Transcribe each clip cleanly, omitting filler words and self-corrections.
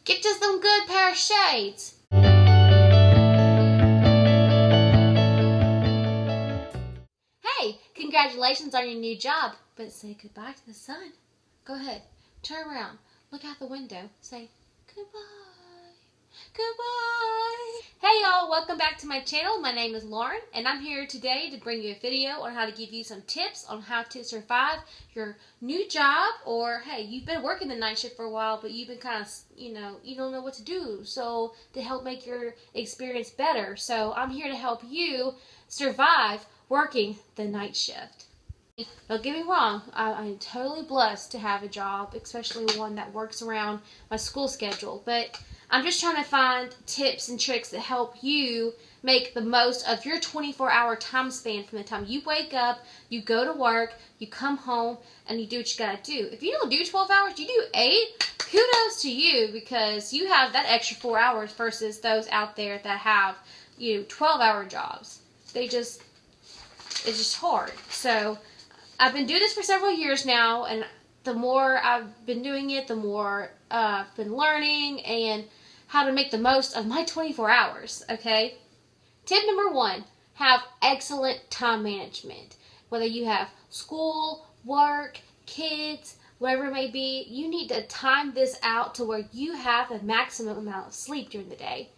Get you some good pair of shades. Hey, congratulations on your new job, but say goodbye to the sun. Go ahead, turn around, look out the window, say goodbye. Goodbye. Hey y'all, welcome back to my channel. My name is Lauren and I'm here today to bring you a video on how to give you some tips on how to survive your new job, or hey, you've been working the night shift for a while but you've been kind of, you don't know what to do, so to help make your experience better. So I'm here to help you survive working the night shift. Don't get me wrong, I'm totally blessed to have a job, especially one that works around my school schedule, but I'm just trying to find tips and tricks that help you make the most of your 24-hour time span from the time you wake up, you go to work, you come home, and you do what you gotta do. If you don't do 12 hours, you do 8, kudos to you, because you have that extra 4 hours versus those out there that have, 12-hour jobs. It's just hard. So I've been doing this for several years now, and the more I've been doing it, the more I've been learning and how to make the most of my 24 hours, okay? Tip number 1, have excellent time management. Whether you have school, work, kids, whatever it may be, you need to time this out to where you have the maximum amount of sleep during the day.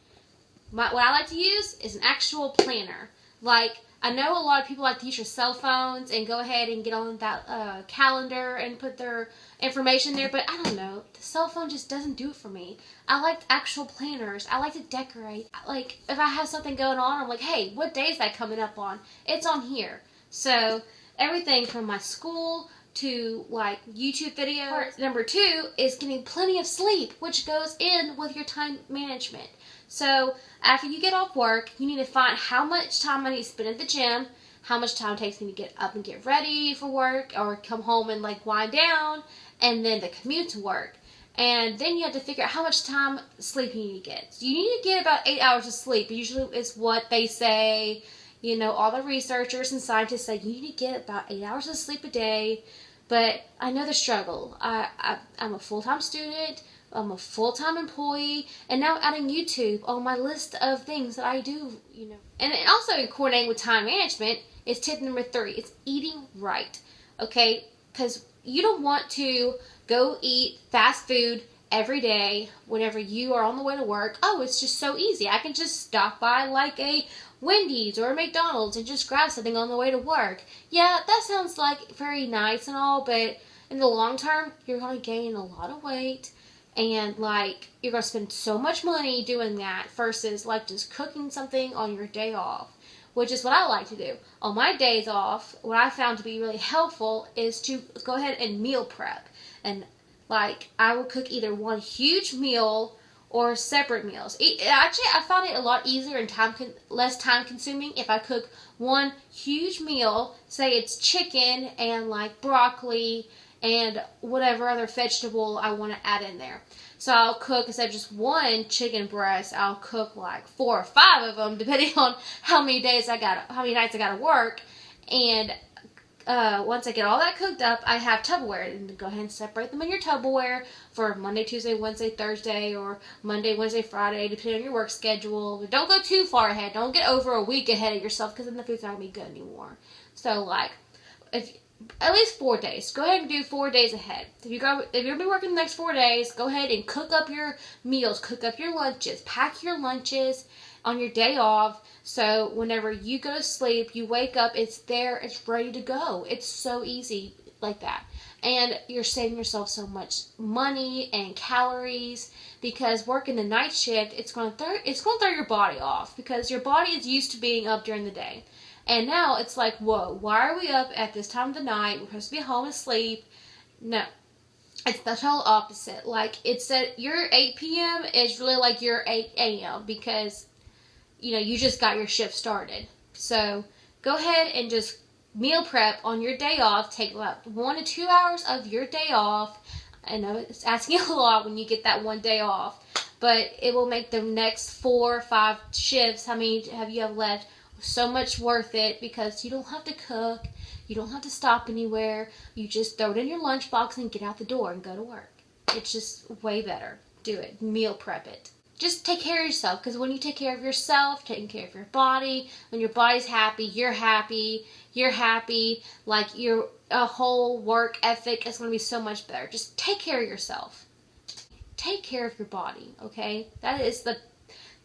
What I like to use is an actual planner. Like, I know a lot of people like to use your cell phones and go ahead and get on that calendar and put their information there, but I don't know. The cell phone just doesn't do it for me. I like actual planners. I like to decorate. Like, if I have something going on, I'm like, hey, what day is that coming up on? It's on here. So, everything from my school to, like, YouTube videos. Part number 2 is getting plenty of sleep, which goes in with your time management. So, after you get off work, you need to find how much time I need to spend at the gym, how much time it takes me to get up and get ready for work, or come home and like wind down, and then the commute to work. And then you have to figure out how much time sleep you need to get. So you need to get about 8 hours of sleep. Usually it's what they say, all the researchers and scientists say you need to get about 8 hours of sleep a day. But I know the struggle. I'm a full-time student. I'm a full-time employee, and now adding YouTube on my list of things that I do, And also coordinating with time management is tip number 3. It's eating right, okay? Because you don't want to go eat fast food every day whenever you are on the way to work. Oh, it's just so easy. I can just stop by like a Wendy's or a McDonald's and just grab something on the way to work. Yeah, that sounds like very nice and all, but in the long term, you're going to gain a lot of weight. And, you're going to spend so much money doing that versus, just cooking something on your day off, which is what I like to do. On my days off, what I found to be really helpful is to go ahead and meal prep. And, I will cook either one huge meal or separate meals. Actually, I found it a lot easier and less time-consuming if I cook one huge meal, say it's chicken and, broccoli and whatever other vegetable I want to add in there. So I'll cook, instead of just one chicken breast, I'll cook 4 or 5 of them, depending on how many nights I gotta work. And once I get all that cooked up, I have Tupperware, and go ahead and separate them in your Tupperware for Monday, Tuesday, Wednesday, Thursday, or Monday, Wednesday, Friday, depending on your work schedule. But don't go too far ahead. Don't get over a week ahead of yourself, because then the food's not gonna be good anymore. So at least 4 days. Go ahead and do 4 days ahead. If you're going to be working the next 4 days, go ahead and cook up your meals, cook up your lunches, pack your lunches on your day off, so whenever you go to sleep, you wake up, it's there, it's ready to go. It's so easy like that. And you're saving yourself so much money and calories, because working the night shift, it's going to throw your body off, because your body is used to being up during the day. And now it's like, whoa, why are we up at this time of the night? We're supposed to be home and sleep. No. It's the total opposite. It said your 8 p.m. is really like your 8 a.m. because, you just got your shift started. So go ahead and just meal prep on your day off. Take about 1 to 2 hours of your day off. I know it's asking a lot when you get that one day off, but it will make the next 4 or 5 shifts, how many have you have left, so much worth it, because you don't have to cook, you don't have to stop anywhere, you just throw it in your lunchbox and get out the door and go to work. It's just way better. do it. Meal prep it. Just take care of yourself, because when you take care of yourself, taking care of your body, when your body's happy, you're happy, like your whole work ethic is going to be so much better. Just take care of yourself. Take care of your body, okay? That is the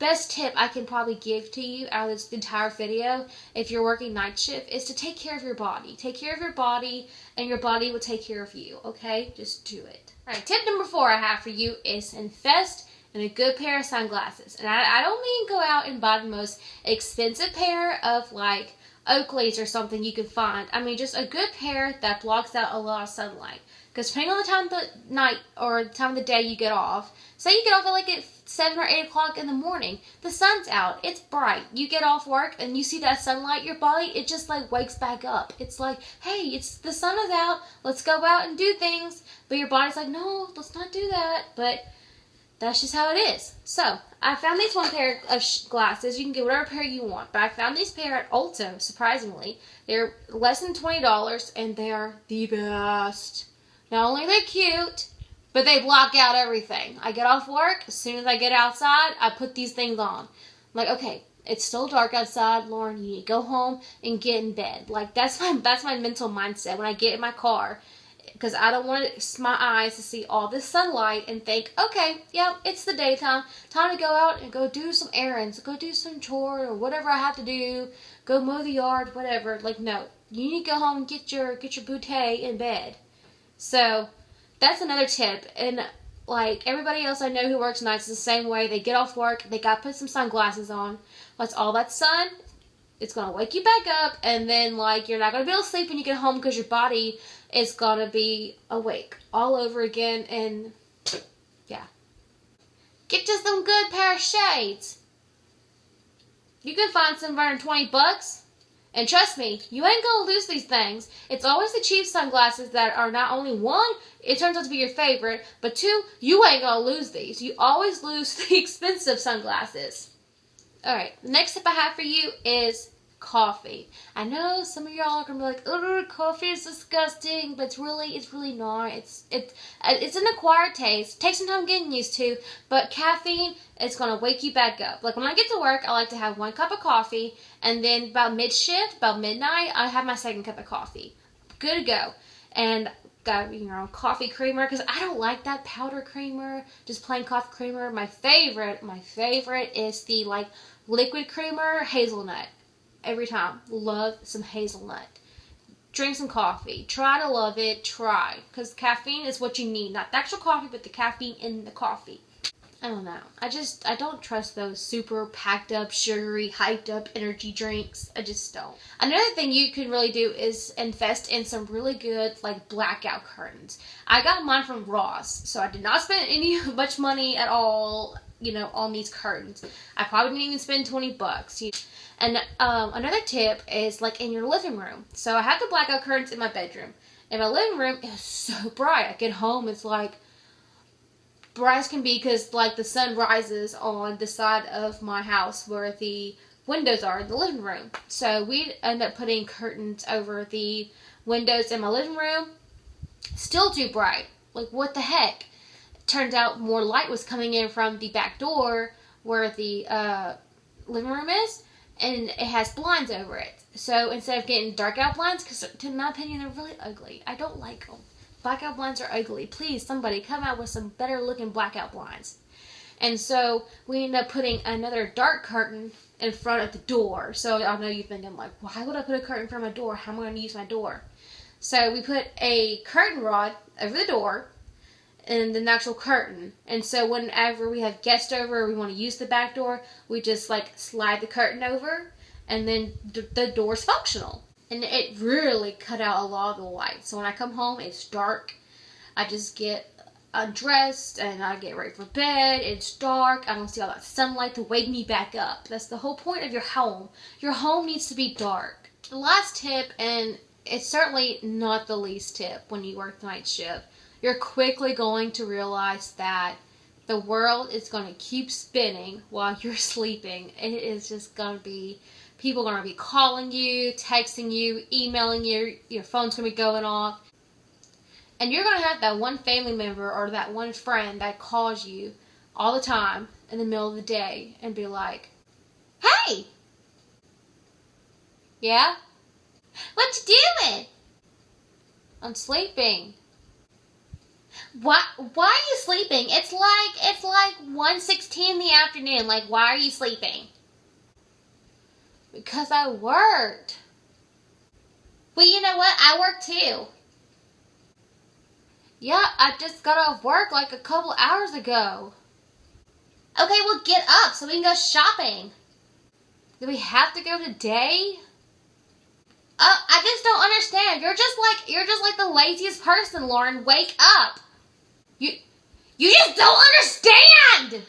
best tip I can probably give to you out of this entire video if you're working night shift, is to take care of your body. Take care of your body, and your body will take care of you, okay? Just do it. All right, tip number 4 I have for you is invest in a good pair of sunglasses. And I don't mean go out and buy the most expensive pair of like Oakley's or something you can find. I mean just a good pair that blocks out a lot of sunlight. Because depending on the time of the night or the time of the day you get off, say you get off at 7 or 8 o'clock in the morning, the sun's out, it's bright, you get off work and you see that sunlight, your body, it just like wakes back up. It's like, hey, the sun is out, let's go out and do things. But your body's like, no, let's not do that. But that's just how it is. So, I found these one pair of glasses. You can get whatever pair you want. But I found these pair at Ulta, surprisingly. They're less than $20, and they are the best. Not only are they cute, but they block out everything. I get off work, as soon as I get outside, I put these things on. I'm like, okay, it's still dark outside, Lauren, you need to go home and get in bed. Like, that's my mental mindset when I get in my car. Because I don't want my eyes to see all this sunlight and think, okay, yeah, it's the daytime. Time to go out and go do some errands. Go do some chores or whatever I have to do. Go mow the yard, whatever. Like, no. You need to go home and get your bouquet in bed. So, that's another tip. And, like, everybody else I know who works nights is the same way. They get off work. They got to put some sunglasses on. That's all that sun. It's going to wake you back up. And then, like, you're not going to be able to sleep when you get home because your body is going to be awake all over again. And, yeah. Get you some good pair of shades. You can find some for under $20. And trust me, you ain't going to lose these things. It's always the cheap sunglasses that are not only, 1, it turns out to be your favorite, but 2, you ain't going to lose these. You always lose the expensive sunglasses. Alright, the next tip I have for you is coffee. I know some of y'all are gonna be like, oh, coffee is disgusting, but it's really not. It's an acquired taste. Takes some time getting used to, but caffeine is gonna wake you back up. Like when I get to work, I like to have 1 cup of coffee, and then about mid-shift, about midnight, I have my 2nd cup of coffee. Good to go. And got, coffee creamer, because I don't like that powder creamer, just plain coffee creamer. My favorite is the like liquid creamer, hazelnut. Every time. Love some hazelnut. Drink some coffee. Try to love it. Try. Because caffeine is what you need. Not the actual coffee, but the caffeine in the coffee. I don't know. I don't trust those super packed up, sugary, hyped up energy drinks. I just don't. Another thing you can really do is invest in some really good, like, blackout curtains. I got mine from Ross, so I did not spend much money at all, on these curtains. I probably didn't even spend $20. And another tip is like in your living room. So I have the blackout curtains in my bedroom. In my living room, it's so bright. I get home, it's like bright as can be because like the sun rises on the side of my house where the windows are in the living room. So we end up putting curtains over the windows in my living room. Still too bright. Like what the heck? Turns out more light was coming in from the back door where the living room is. And it has blinds over it. So instead of getting dark out blinds, because in my opinion they're really ugly. I don't like them. Blackout blinds are ugly. Please, somebody come out with some better looking blackout blinds. And so we end up putting another dark curtain in front of the door. So I know you're thinking like, why would I put a curtain in front of my door? How am I going to use my door? So we put a curtain rod over the door and the actual curtain. And so whenever we have guests over or we want to use the back door, we just like slide the curtain over and then the door's functional. And it really cut out a lot of the light. So when I come home, it's dark. I just get undressed and I get ready for bed. It's dark. I don't see all that sunlight to wake me back up. That's the whole point of your home. Your home needs to be dark. The last tip, and it's certainly not the least tip when you work night shift, you're quickly going to realize that the world is going to keep spinning while you're sleeping. It is just going to be, people are going to be calling you, texting you, emailing you, your phone's going to be going off. And you're going to have that one family member or that one friend that calls you all the time in the middle of the day and be like, "Hey, yeah, what you doing?" "I'm sleeping." Why are you sleeping? It's like 1:16 in the afternoon. Like, why are you sleeping? Because I worked. Well, you know what? I work too. Yeah, I just got off work like a couple hours ago. Okay, well, get up so we can go shopping. Do we have to go today? I just don't understand. You're just like the laziest person, Lauren. Wake up. You just don't understand.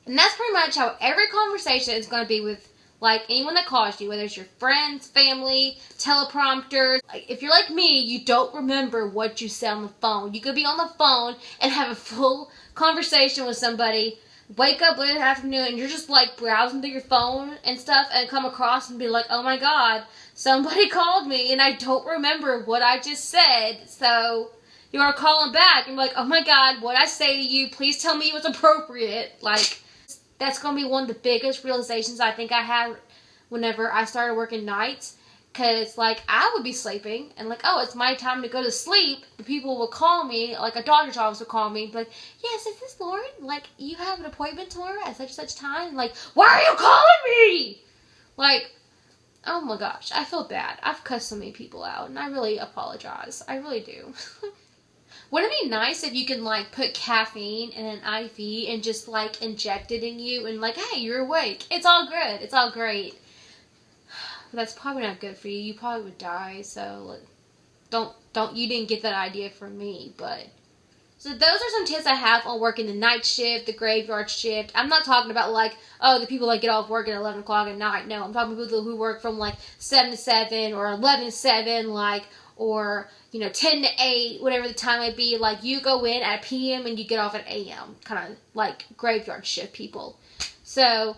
And that's pretty much how every conversation is going to be with, like, anyone that calls you, whether it's your friends, family, teleprompters. Like, if you're like me, you don't remember what you said on the phone. You could be on the phone and have a full conversation with somebody, wake up late in the afternoon, and you're just, like, browsing through your phone and stuff, and come across and be like, "Oh my God, somebody called me, and I don't remember what I just said." So you are calling back and be like, "Oh my God, what I say to you, please tell me it was appropriate." Like, that's going to be one of the biggest realizations I think I had whenever I started working nights. Because, like, I would be sleeping, and, like, oh, it's my time to go to sleep. The people will call me, like, a doctor's office will call me, and be like, "Yes, is this Lauren? Like, you have an appointment tomorrow at such and such time?" Like, "Why are you calling me?" Like, oh my gosh, I feel bad. I've cussed so many people out, and I really apologize. I really do. Wouldn't it be nice if you can, like, put caffeine in an IV and just, like, inject it in you and, like, "Hey, you're awake. It's all good. It's all great." But that's probably not good for you. You probably would die, so, like, you didn't get that idea from me, but. So those are some tips I have on working the night shift, the graveyard shift. I'm not talking about, like, oh, the people that get off work at 11 o'clock at night. No, I'm talking about people who work from, like, 7 to 7 or 11 to 7, like, or, 10 to 8, whatever the time might be. Like, you go in at p.m. and you get off at a.m. Kind of like graveyard shift people. So,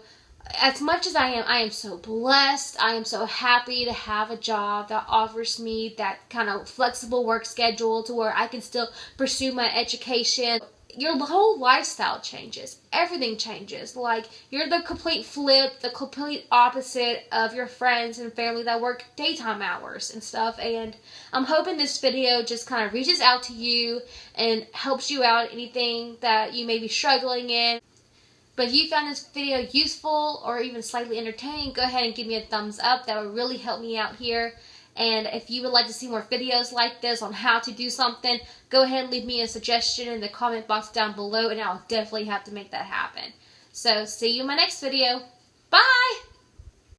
as much as I am so blessed. I am so happy to have a job that offers me that kind of flexible work schedule to where I can still pursue my education. Your whole lifestyle changes. Everything changes. Like, you're the complete flip, the complete opposite of your friends and family that work daytime hours and stuff. And I'm hoping this video just kind of reaches out to you and helps you out anything that you may be struggling in. But if you found this video useful or even slightly entertaining, go ahead and give me a thumbs up. That would really help me out here. And if you would like to see more videos like this on how to do something, go ahead and leave me a suggestion in the comment box down below, and I'll definitely have to make that happen. So, see you in my next video. Bye!